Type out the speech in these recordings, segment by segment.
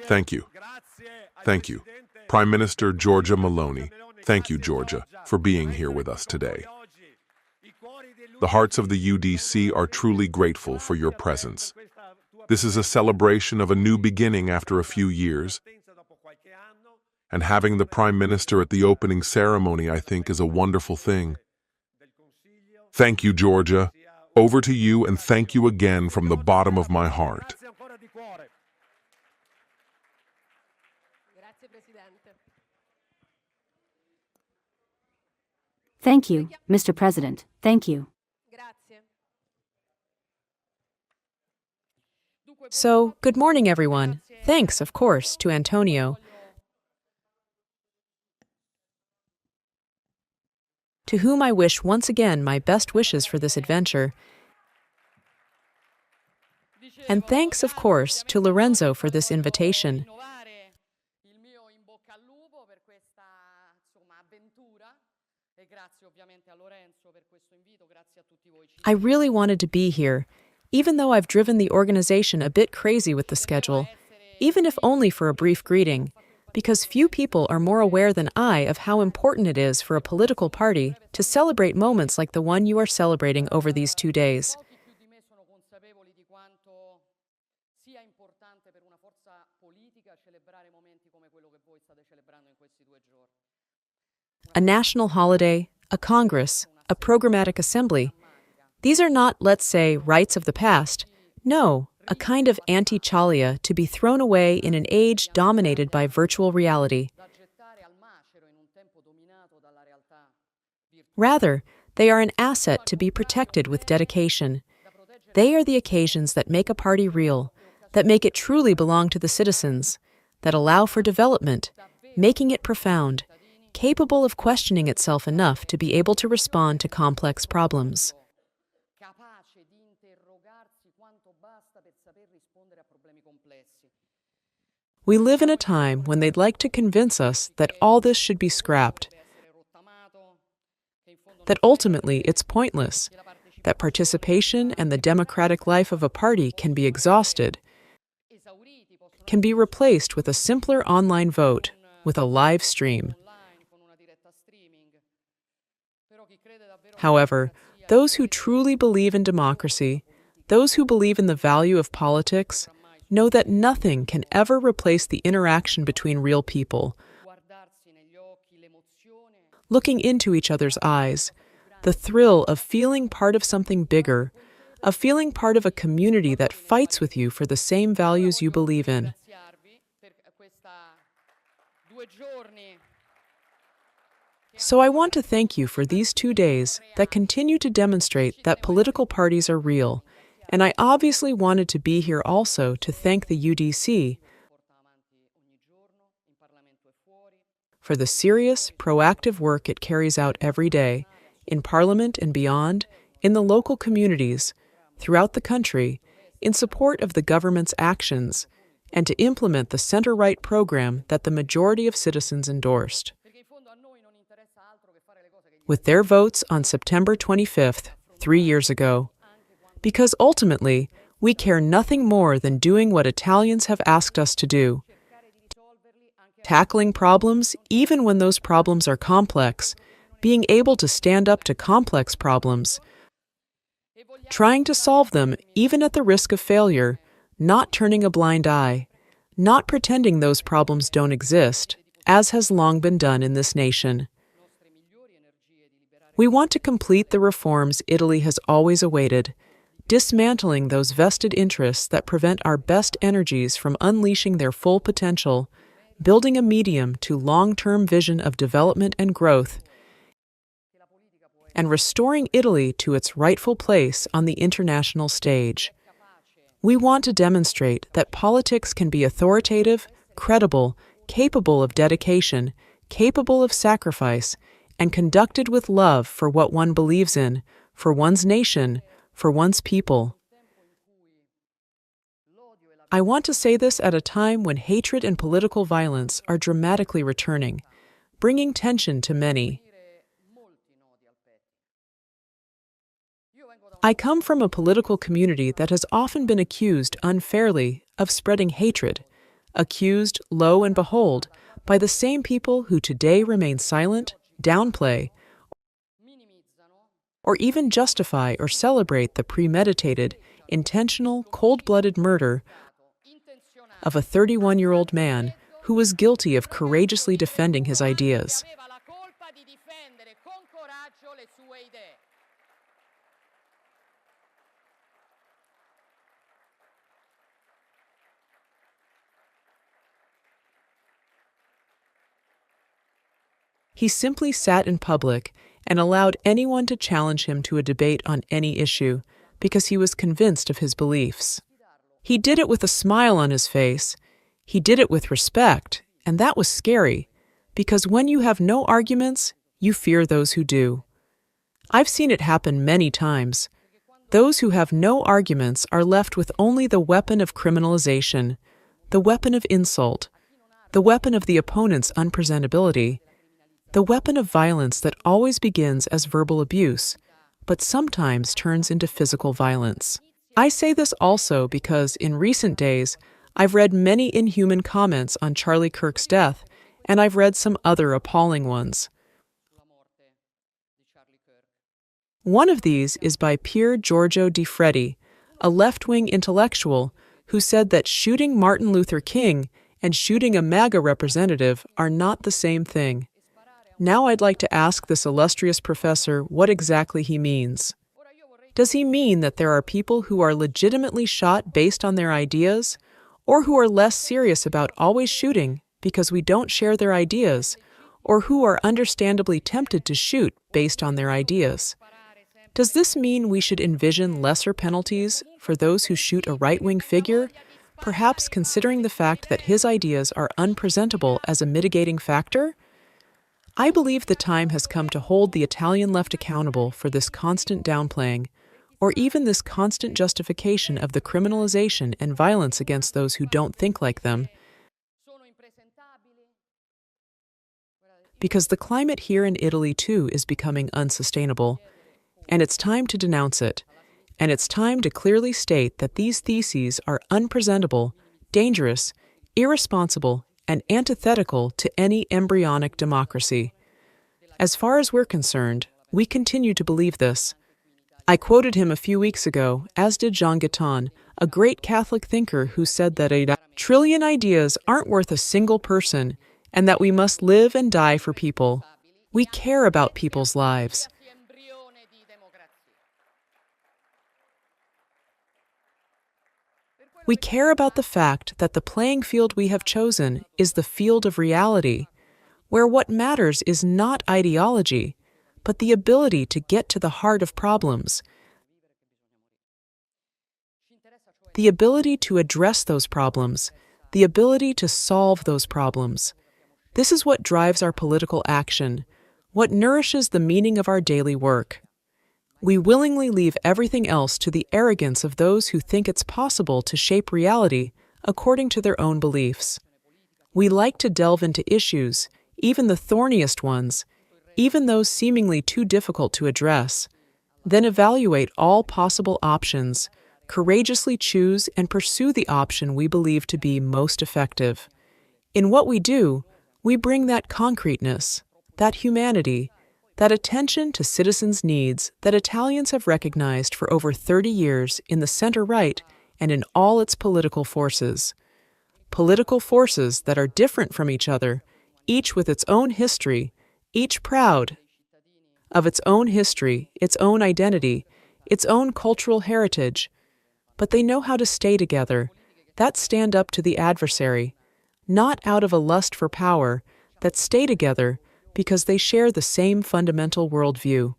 Thank you. Thank you. Prime Minister Giorgia Meloni, thank you, Georgia, for being here with us today. The hearts of the UDC are truly grateful for your presence. This is a celebration of a new beginning after a few years, and having the Prime Minister at the opening ceremony, I think, is a wonderful thing. Thank you, Georgia. Over to you, and thank you again from the bottom of my heart. Thank you, Mr. President. Thank you. So, good morning, everyone. Thanks, of course, to Antonio, to whom I wish once again my best wishes for this adventure. And thanks, of course, to Lorenzo for this invitation. I really wanted to be here, even though I've driven the organization a bit crazy with the schedule, even if only for a brief greeting, because few people are more aware than I of how important it is for a political party to celebrate moments like the one you are celebrating over these 2 days. A national holiday, a Congress, a programmatic assembly. These are not, let's say, rites of the past. No, a kind of anti-chalia to be thrown away in an age dominated by virtual reality. Rather, they are an asset to be protected with dedication. They are the occasions that make a party real, that make it truly belong to the citizens, that allow for development, making it profound, capable of questioning itself enough to be able to respond to complex problems. We live in a time when they'd like to convince us that all this should be scrapped, that ultimately it's pointless, that participation and the democratic life of a party can be exhausted, can be replaced with a simpler online vote, with a live stream. However, those who truly believe in democracy, those who believe in the value of politics, know that nothing can ever replace the interaction between real people, looking into each other's eyes, the thrill of feeling part of something bigger, of feeling part of a community that fights with you for the same values you believe in. So I want to thank you for these 2 days that continue to demonstrate that political parties are real, and I obviously wanted to be here also to thank the UDC for the serious, proactive work it carries out every day, in Parliament and beyond, in the local communities, throughout the country, in support of the government's actions, and to implement the center-right program that the majority of citizens endorsed. With their votes on September 25th, 3 years ago, because ultimately, we care nothing more than doing what Italians have asked us to do. Tackling problems even when those problems are complex, being able to stand up to complex problems, trying to solve them even at the risk of failure, not turning a blind eye, not pretending those problems don't exist, as has long been done in this nation. We want to complete the reforms Italy has always awaited, dismantling those vested interests that prevent our best energies from unleashing their full potential, building a medium to long-term vision of development and growth, and restoring Italy to its rightful place on the international stage. We want to demonstrate that politics can be authoritative, credible, capable of dedication, capable of sacrifice, and conducted with love for what one believes in, for one's nation, for one's people. I want to say this at a time when hatred and political violence are dramatically returning, bringing tension to many. I come from a political community that has often been accused unfairly of spreading hatred, accused, lo and behold, by the same people who today remain silent, downplay, or even justify or celebrate the premeditated, intentional, cold-blooded murder of a 31-year-old man who was guilty of courageously defending his ideas. He simply sat in public and allowed anyone to challenge him to a debate on any issue because he was convinced of his beliefs. He did it with a smile on his face. He did it with respect, and that was scary, because when you have no arguments, you fear those who do. I've seen it happen many times. Those who have no arguments are left with only the weapon of criminalization, the weapon of insult, the weapon of the opponent's unpresentability, the weapon of violence that always begins as verbal abuse, but sometimes turns into physical violence. I say this also because in recent days, I've read many inhuman comments on Charlie Kirk's death, and I've read some other appalling ones. One of these is by Piergiorgio Odifreddi, a left-wing intellectual who said that shooting Martin Luther King and shooting a MAGA representative are not the same thing. Now I'd like to ask this illustrious professor what exactly he means. Does he mean that there are people who are legitimately shot based on their ideas, or who are less serious about always shooting because we don't share their ideas, or who are understandably tempted to shoot based on their ideas? Does this mean we should envision lesser penalties for those who shoot a right-wing figure, perhaps considering the fact that his ideas are unpresentable as a mitigating factor? I believe the time has come to hold the Italian left accountable for this constant downplaying, or even this constant justification of the criminalization and violence against those who don't think like them, because the climate here in Italy too is becoming unsustainable, and it's time to denounce it, and it's time to clearly state that these theses are unpresentable, dangerous, irresponsible, and antithetical to any embryonic democracy. As far as we're concerned, we continue to believe this. I quoted him a few weeks ago, as did Jean Guitton, a great Catholic thinker who said that a trillion ideas aren't worth a single person, and that we must live and die for people. We care about people's lives. We care about the fact that the playing field we have chosen is the field of reality, where what matters is not ideology, but the ability to get to the heart of problems, the ability to address those problems, the ability to solve those problems. This is what drives our political action, what nourishes the meaning of our daily work. We willingly leave everything else to the arrogance of those who think it's possible to shape reality according to their own beliefs. We like to delve into issues, even the thorniest ones, even those seemingly too difficult to address, then evaluate all possible options, courageously choose and pursue the option we believe to be most effective. In what we do, we bring that concreteness, that humanity, that attention to citizens' needs that Italians have recognized for over 30 years in the center-right and in all its political forces. Political forces that are different from each other, each with its own history, each proud of its own history, its own identity, its own cultural heritage. But they know how to stay together, that stand up to the adversary, not out of a lust for power, that stay together because they share the same fundamental worldview.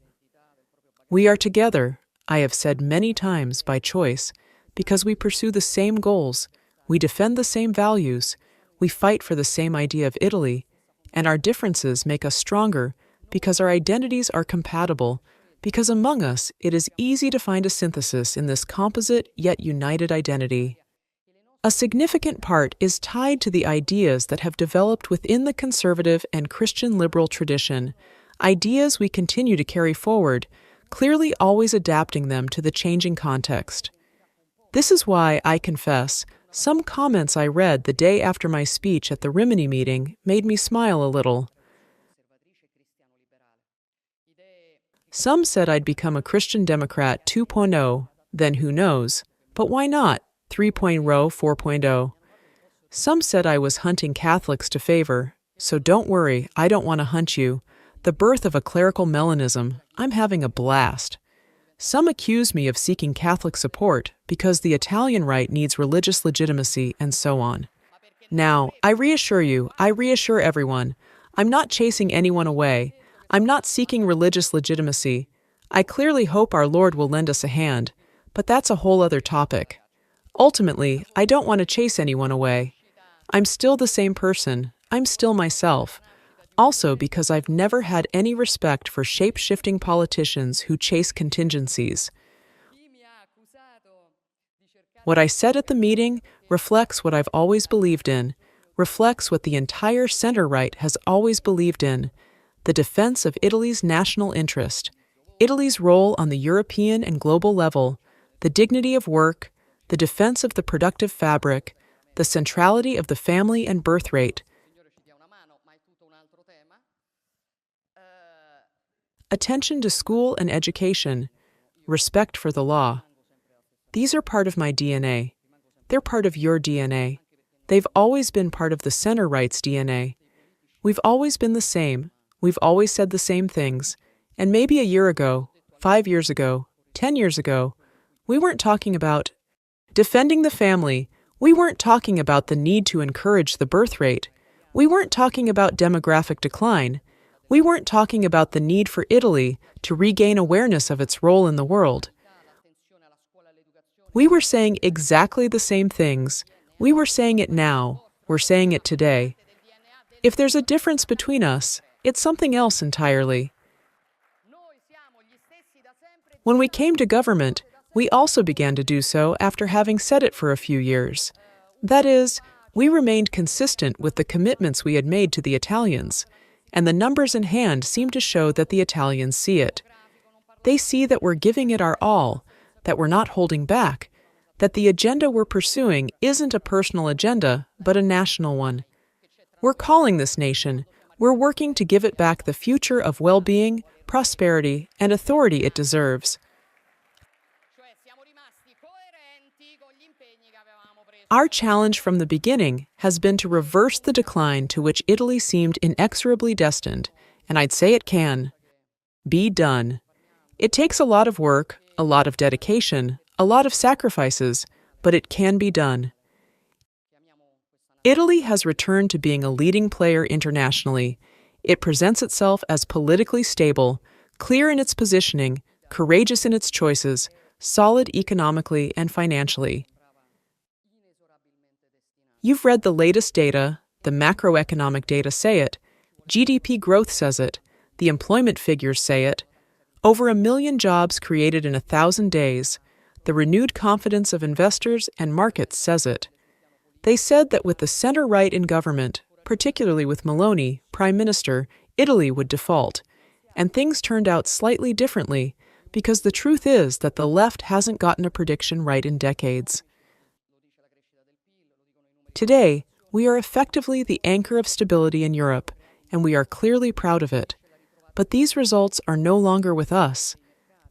We are together, I have said many times by choice, because we pursue the same goals, we defend the same values, we fight for the same idea of Italy, and our differences make us stronger because our identities are compatible, because among us it is easy to find a synthesis in this composite yet united identity. A significant part is tied to the ideas that have developed within the conservative and Christian liberal tradition, ideas we continue to carry forward, clearly always adapting them to the changing context. This is why, I confess, Some comments I read the day after my speech at the Rimini meeting made me smile a little. Some said I'd become a Christian Democrat 2.0, then who knows, but why not 3.0, 4.0? Some said I was hunting Catholics to favor, so don't worry, I don't want to hunt you. The birth of a clerical Melonism, I'm having a blast. Some accuse me of seeking Catholic support because the Italian right needs religious legitimacy and so on. Now, I reassure everyone, I'm not chasing anyone away. I'm not seeking religious legitimacy. I clearly hope our Lord will lend us a hand, but that's a whole other topic. Ultimately, I don't want to chase anyone away. I'm still the same person. I'm still myself. Also because I've never had any respect for shape-shifting politicians who chase contingencies. What I said at the meeting reflects what I've always believed in, reflects what the entire center-right has always believed in, the defense of Italy's national interest, Italy's role on the European and global level, the dignity of work, the defense of the productive fabric, the centrality of the family and birth rate, attention to school and education, respect for the law. These are part of my DNA. They're part of your DNA. They've always been part of the center-right's DNA. We've always been the same. We've always said the same things. And maybe a year ago, 5 years ago, 10 years ago, we weren't talking about defending the family. We weren't talking about the need to encourage the birth rate. We weren't talking about demographic decline. We weren't talking about the need for Italy to regain awareness of its role in the world. We were saying exactly the same things. We were saying it now. We're saying it today. If there's a difference between us, it's something else entirely. When we came to government, we also began to do so after having said it for a few years. That is, we remained consistent with the commitments we had made to the Italians, and the numbers in hand seem to show that the Italians see it. They see that we're giving it our all, that we're not holding back, that the agenda we're pursuing isn't a personal agenda, but a national one. We're calling this nation. We're working to give it back the future of well-being, prosperity, and authority it deserves. Our challenge from the beginning has been to reverse the decline to which Italy seemed inexorably destined, and I'd say it can be done. It takes a lot of work, a lot of dedication, a lot of sacrifices, but it can be done. Italy has returned to being a leading player internationally. It presents itself as politically stable, clear in its positioning, courageous in its choices, solid economically and financially. You've read the latest data, the macroeconomic data say it, GDP growth says it, the employment figures say it, over 1 million jobs created in 1,000 days, the renewed confidence of investors and markets says it. They said that with the center-right in government, particularly with Meloni, Prime Minister, Italy would default, and things turned out slightly differently because the truth is that the left hasn't gotten a prediction right in decades. Today, we are effectively the anchor of stability in Europe, and we are clearly proud of it. But these results are no longer with us.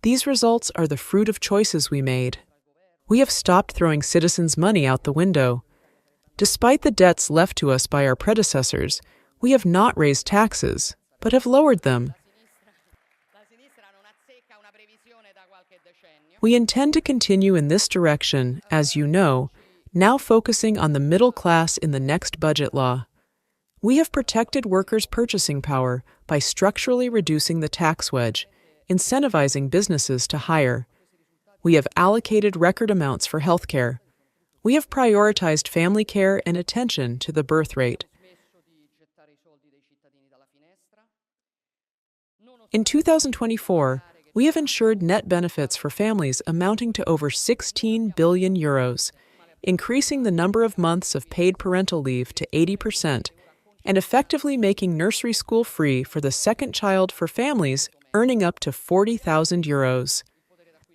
These results are the fruit of choices we made. We have stopped throwing citizens' money out the window. Despite the debts left to us by our predecessors, we have not raised taxes, but have lowered them. We intend to continue in this direction, as you know, now focusing on the middle class in the next budget law. We have protected workers' purchasing power by structurally reducing the tax wedge, incentivizing businesses to hire. We have allocated record amounts for healthcare. We have prioritized family care and attention to the birth rate. In 2024, we have ensured net benefits for families amounting to over 16 billion euros, increasing the number of months of paid parental leave to 80%, and effectively making nursery school free for the second child for families earning up to 40,000 euros.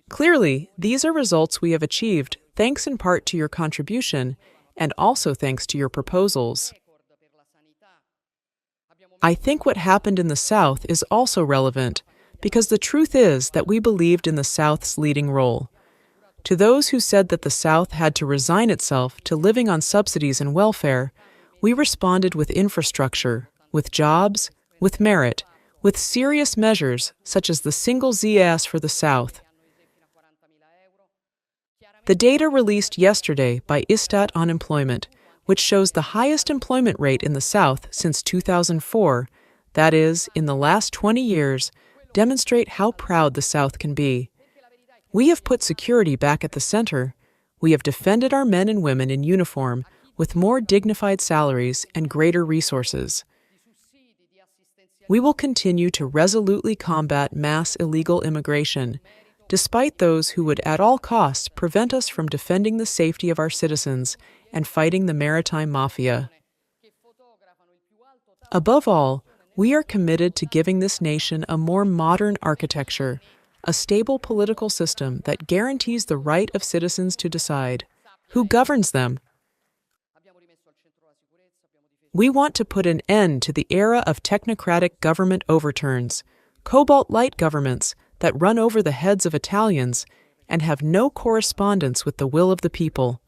Clearly, these are results we have achieved thanks in part to your contribution and also thanks to your proposals. I think what happened in the South is also relevant, because the truth is that we believed in the South's leading role. To those who said that the South had to resign itself to living on subsidies and welfare, we responded with infrastructure, with jobs, with merit, with serious measures such as the single ZAS for the South. The data released yesterday by Istat on employment, which shows the highest employment rate in the South since 2004, that is, in the last 20 years, demonstrate how proud the South can be. We have put security back at the center. We have defended our men and women in uniform with more dignified salaries and greater resources. We will continue to resolutely combat mass illegal immigration, despite those who would at all costs prevent us from defending the safety of our citizens and fighting the maritime mafia. Above all, we are committed to giving this nation a more modern architecture, a stable political system that guarantees the right of citizens to decide who governs them. We want to put an end to the era of technocratic government overturns, cobalt-light governments that run over the heads of Italians and have no correspondence with the will of the people.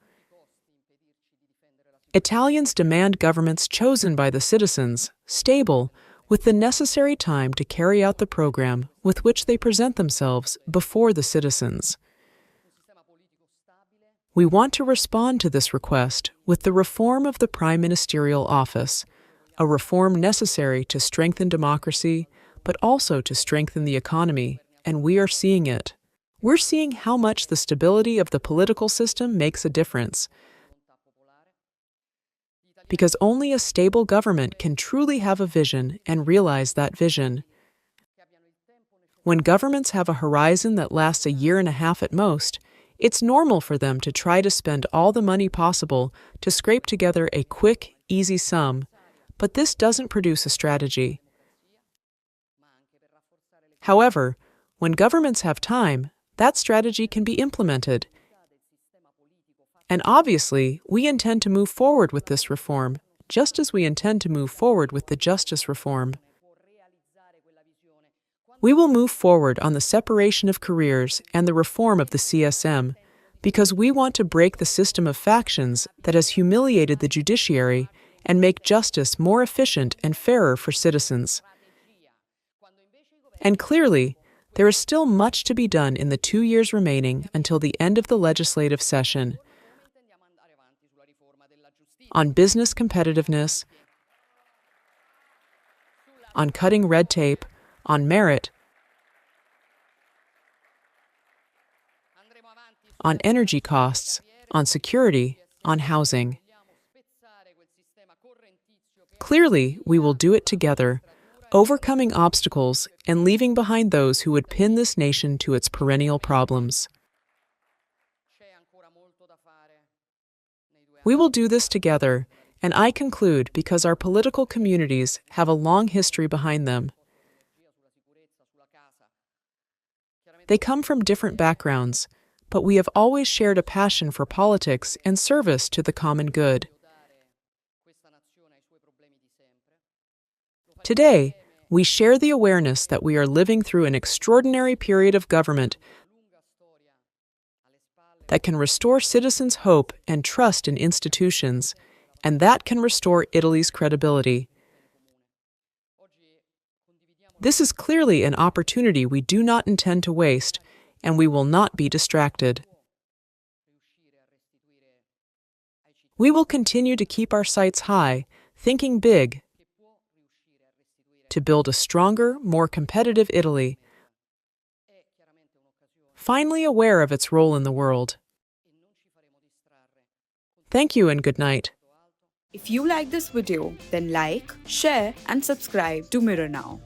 Italians demand governments chosen by the citizens, stable, with the necessary time to carry out the program with which they present themselves before the citizens. We want to respond to this request with the reform of the Prime Ministerial office, a reform necessary to strengthen democracy, but also to strengthen the economy, and we are seeing it. We're seeing how much the stability of the political system makes a difference, because only a stable government can truly have a vision and realize that vision. When governments have a horizon that lasts a year and a half at most, it's normal for them to try to spend all the money possible to scrape together a quick, easy sum, but this doesn't produce a strategy. However, when governments have time, that strategy can be implemented. And obviously, we intend to move forward with this reform, just as we intend to move forward with the justice reform. We will move forward on the separation of careers and the reform of the CSM, because we want to break the system of factions that has humiliated the judiciary and make justice more efficient and fairer for citizens. And clearly, there is still much to be done in the 2 years remaining until the end of the legislative session. On business competitiveness, on cutting red tape, on merit, on energy costs, on security, on housing. Clearly, we will do it together, overcoming obstacles and leaving behind those who would pin this nation to its perennial problems. We will do this together, and I conclude because our political communities have a long history behind them. They come from different backgrounds, but we have always shared a passion for politics and service to the common good. Today, we share the awareness that we are living through an extraordinary period of government that can restore citizens' hope and trust in institutions, and that can restore Italy's credibility. This is clearly an opportunity we do not intend to waste, and we will not be distracted. We will continue to keep our sights high, thinking big, to build a stronger, more competitive Italy, finally aware of its role in the world. Thank you and good night. If you like this video, then like, share and subscribe to Mirror Now.